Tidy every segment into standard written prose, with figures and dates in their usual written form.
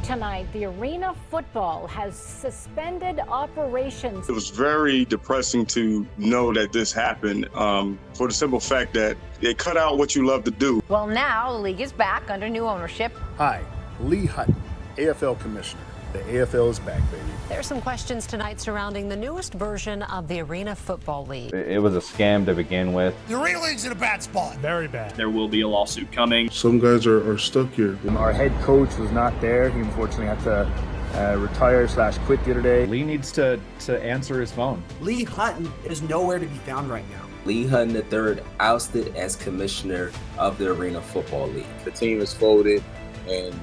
Tonight, the Arena Football has suspended operations. It was very depressing to know that this happened for the simple fact that it cut out what you love to do. Well, now the league is back under new ownership. Hi, Lee Hutton, AFL Commissioner. The AFL is back, baby. There's some questions tonight surrounding the newest version of the Arena Football League. It was a scam to begin with. The Arena League's in a bad spot. Very bad. There will be a lawsuit coming. Some guys are stuck here. Our head coach was not there. He unfortunately had to retire/quit the other day. Lee needs to answer his phone. Lee Hutton is nowhere to be found right now. Lee Hutton III ousted as commissioner of the Arena Football League. The team is folded and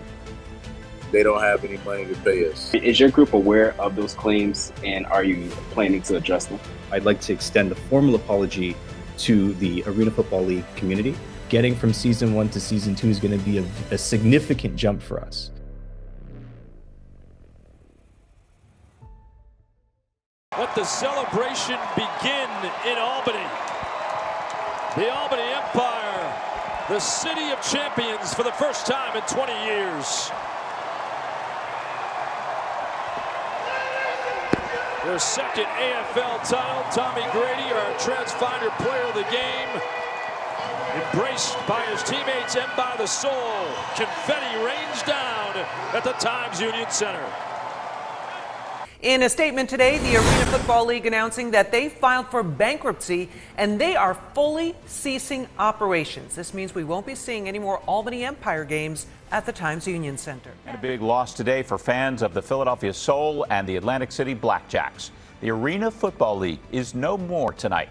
they don't have any money to pay us. Is your group aware of those claims, and are you planning to address them? I'd like to extend a formal apology to the Arena Football League community. Getting from season 1 to season 2 is going to be a significant jump for us. Let the celebration begin in Albany. The Albany Empire, the city of champions for the first time in 20 years. Their second AFL title, Tommy Grady, our TransFinder player of the game. Embraced by his teammates and by the soul. Confetti rains down at the Times Union Center. In a statement today, the Arena Football League announcing that they filed for bankruptcy and they are fully ceasing operations. This means we won't be seeing any more Albany Empire games at the Times Union Center. And a big loss today for fans of the Philadelphia Soul and the Atlantic City Blackjacks. The Arena Football League is no more tonight.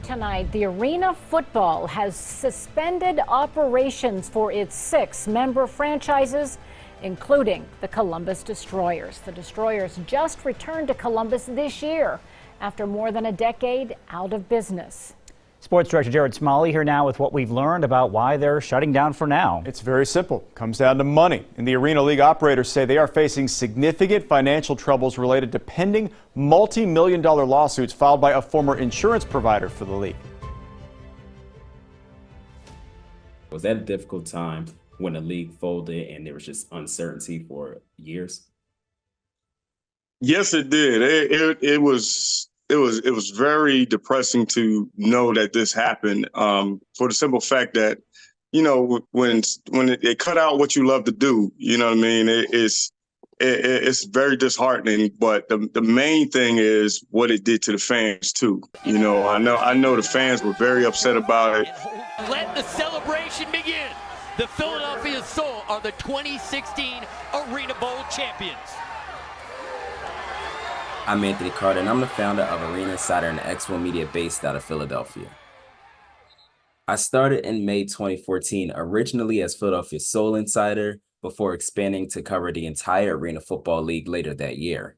Tonight, the Arena Football has suspended operations for its 6 member franchises, including the Columbus Destroyers. The Destroyers just returned to Columbus this year after more than a decade out of business. Sports Director Jared Smalley here now with what we've learned about why they're shutting down for now. It's very simple. It comes down to money. And the Arena League operators say they are facing significant financial troubles related to pending multi-million-dollar lawsuits filed by a former insurance provider for the league. Was that a difficult time when the league folded and there was just uncertainty for years? Yes, it did. It was very depressing to know that this happened for the simple fact that, you know, when it cut out what you love to do, you know what I mean? It's very disheartening. But the main thing is what it did to the fans, too. You know, I know the fans were very upset about it. Let the celebration begin. The Philadelphia Soul are the 2016 Arena Bowl champions. I'm Anthony Carter, and I'm the founder of Arena Insider and X1 Media based out of Philadelphia. I started in May 2014, originally as Philadelphia Soul Insider, before expanding to cover the entire Arena Football League later that year.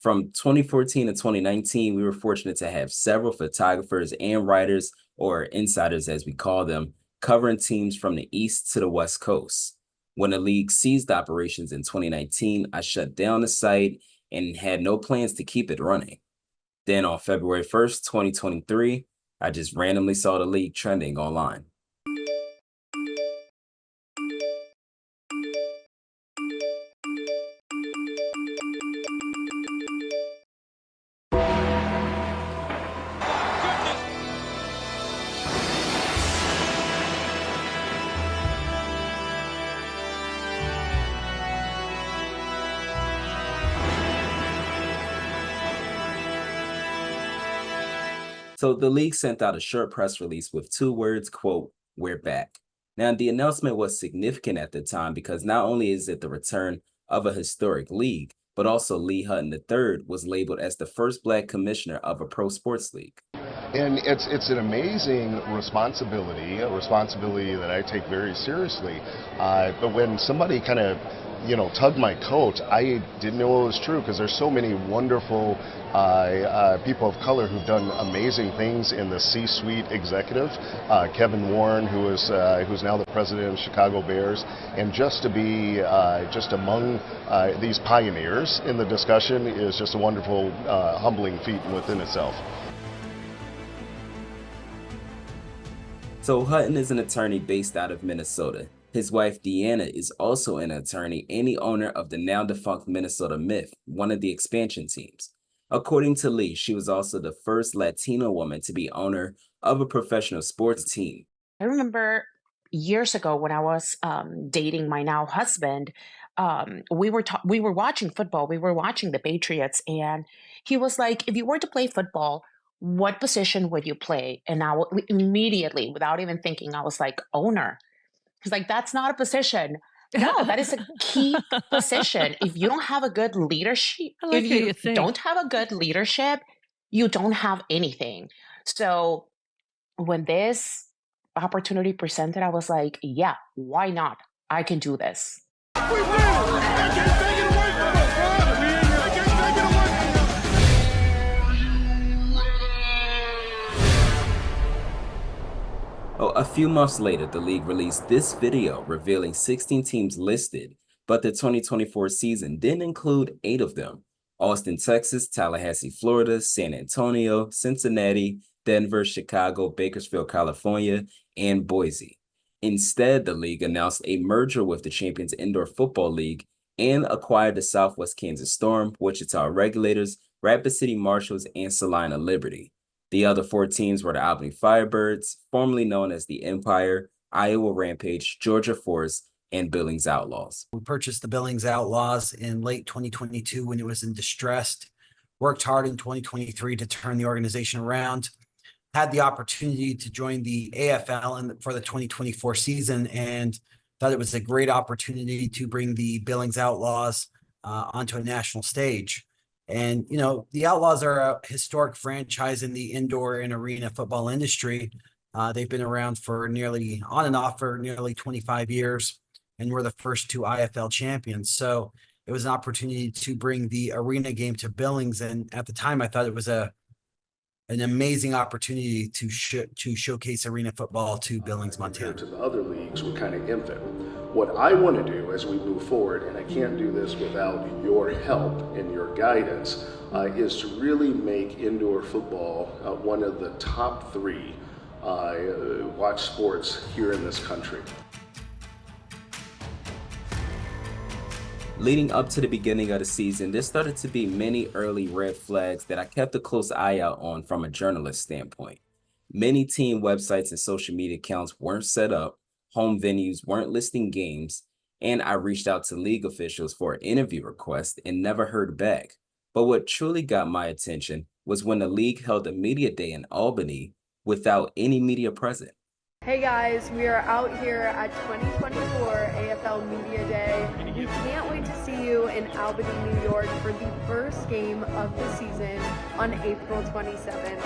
From 2014 to 2019, we were fortunate to have several photographers and writers, or insiders as we call them, covering teams from the East to the West Coast. When the league ceased operations in 2019, I shut down the site and had no plans to keep it running. Then on February 1st, 2023, I just randomly saw the league trending online. So the league sent out a short press release with 2 words, quote, "We're back." Now, the announcement was significant at the time because not only is it the return of a historic league, but also Lee Hutton III was labeled as the first Black commissioner of a pro sports league. And it's an amazing responsibility, a responsibility that I take very seriously. But when somebody kind of, tugged my coat, I didn't know it was true because there's so many wonderful people of color who've done amazing things in the C-suite executive. Kevin Warren, who's now the president of Chicago Bears, and just to be just among these pioneers in the discussion is just a wonderful, humbling feat within itself. So Hutton is an attorney based out of Minnesota. His wife, Deanna, is also an attorney and the owner of the now-defunct Minnesota Myth, one of the expansion teams. According to Lee, she was also the first Latino woman to be owner of a professional sports team. I remember years ago when I was dating my now husband, we were watching football. We were watching the Patriots, and he was like, "If you were to play football, what position would you play?" And immediately, without even thinking, I was like, "Owner." He's like, "That's not a position." No, that is a key position. If you don't have a good leadership, if you don't have a good leadership, you don't have anything. So when this opportunity presented, I was like, yeah, why not? I can do this. A few months later, the league released this video revealing 16 teams listed, but the 2024 season didn't include 8 of them: Austin, Texas, Tallahassee, Florida, San Antonio, Cincinnati, Denver, Chicago, Bakersfield, California, and Boise. Instead, the league announced a merger with the Champions Indoor Football League and acquired the Southwest Kansas Storm, Wichita Regulators, Rapid City Marshals, and Salina Liberty. The other 4 teams were the Albany Firebirds, formerly known as the Empire, Iowa Rampage, Georgia Force, and Billings Outlaws. We purchased the Billings Outlaws in late 2022 when it was in distress. Worked hard in 2023 to turn the organization around. Had the opportunity to join the AFL for the 2024 season, and thought it was a great opportunity to bring the Billings Outlaws onto a national stage. And, you know, the Outlaws are a historic franchise in the indoor and arena football industry. They've been around for on and off for nearly 25 years, and we're the first 2 IFL champions. So it was an opportunity to bring the arena game to Billings. And at the time, I thought it was an amazing opportunity to showcase arena football to Billings, Montana. To the other leagues, we're kind of infant. What I want to do as we move forward, and I can't do this without your help and your guidance, is to really make indoor football one of the top 3 watch sports here in this country. Leading up to the beginning of the season, there started to be many early red flags that I kept a close eye out on from a journalist standpoint. Many team websites and social media accounts weren't set up, home venues weren't listing games, and I reached out to league officials for an interview request and never heard back. But what truly got my attention was when the league held a media day in Albany without any media present. Hey guys, we are out here at 2024 AFL Media Day. We can't wait to see you in Albany, New York for the first game of the season on April 27th.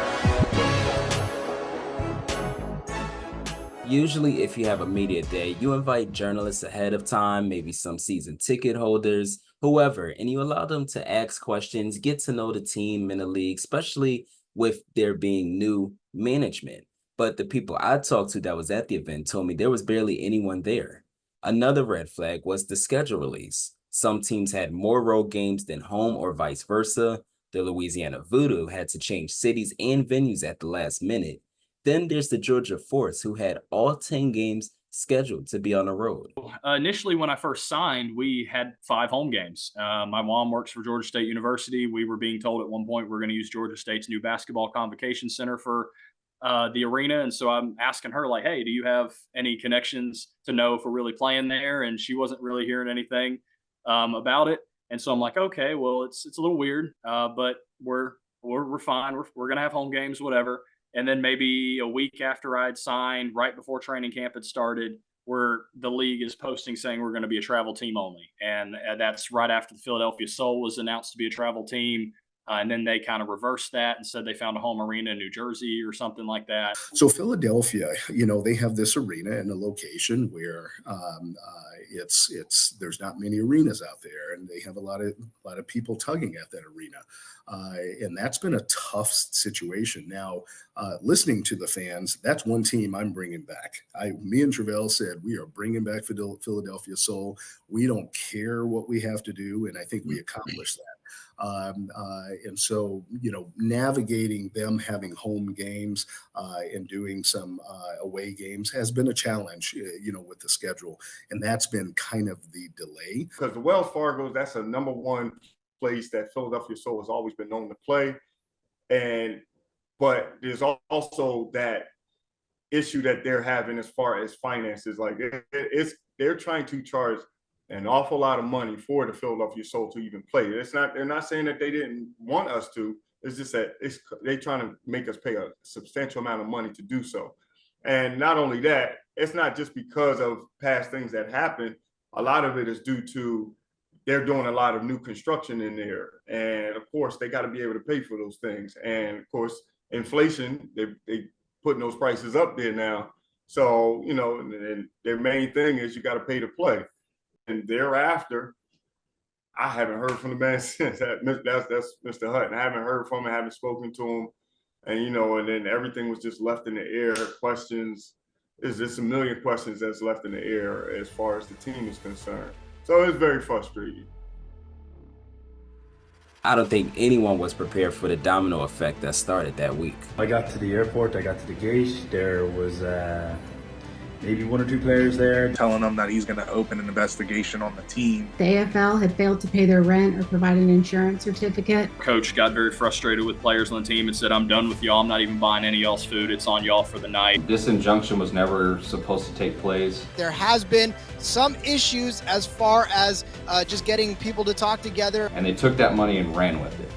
Usually, if you have a media day, you invite journalists ahead of time, maybe some season ticket holders, whoever, and you allow them to ask questions, get to know the team in the league, especially with there being new management. But the people I talked to that was at the event told me there was barely anyone there. Another red flag was the schedule release. Some teams had more road games than home or vice versa. The Louisiana Voodoo had to change cities and venues at the last minute. Then there's the Georgia Force, who had all 10 games scheduled to be on the road. Initially, when I first signed, we had 5 home games. My mom works for Georgia State University. We were being told at one point we're going to use Georgia State's new basketball convocation center for the arena. And so I'm asking her, like, hey, do you have any connections to know if we're really playing there? And she wasn't really hearing anything about it. And so I'm like, okay, well, it's a little weird, but we're fine. We're going to have home games, whatever. And then maybe a week after I'd signed, right before training camp had started, where the league is posting saying we're going to be a travel team only. And that's right after the Philadelphia Soul was announced to be a travel team. And then they kind of reversed that and said they found a home arena in New Jersey or something like that. So Philadelphia, you know, they have this arena and a location where there's not many arenas out there, and they have a lot of people tugging at that arena. And that's been a tough situation. Now, listening to the fans, that's one team I'm bringing back. Me and Travell said we are bringing back Philadelphia Soul. we don't care what we have to do, and I think we accomplished that. And so, navigating them having home games and doing some away games has been a challenge, with the schedule. And that's been kind of the delay. Because the Wells Fargo, that's a number one place that Philadelphia Soul has always been known to play. But there's also that issue that they're having as far as finances. Like they're trying to charge an awful lot of money for the Philadelphia Soul to even play. They're not saying that they didn't want us to. It's just that they're trying to make us pay a substantial amount of money to do so. And not only that, it's not just because of past things that happened. A lot of it is due to they're doing a lot of new construction in there. And of course, they got to be able to pay for those things. And of course, inflation, they putting those prices up there now. So, and their main thing is you got to pay to play. And thereafter, I haven't heard from the man since. That's Mr. Hutton. I haven't heard from him. I haven't spoken to him. And, and then everything was just left in the air. Questions, there's just a million questions that's left in the air as far as the team is concerned. So it's very frustrating. I don't think anyone was prepared for the domino effect that started that week. I got to the airport, I got to the gate, there was maybe one or two players there telling them that he's going to open an investigation on the team. The AFL had failed to pay their rent or provide an insurance certificate. Coach got very frustrated with players on the team and said, I'm done with y'all. I'm not even buying any of y'all's food. It's on y'all for the night. This injunction was never supposed to take place. There has been some issues as far as just getting people to talk together. And they took that money and ran with it.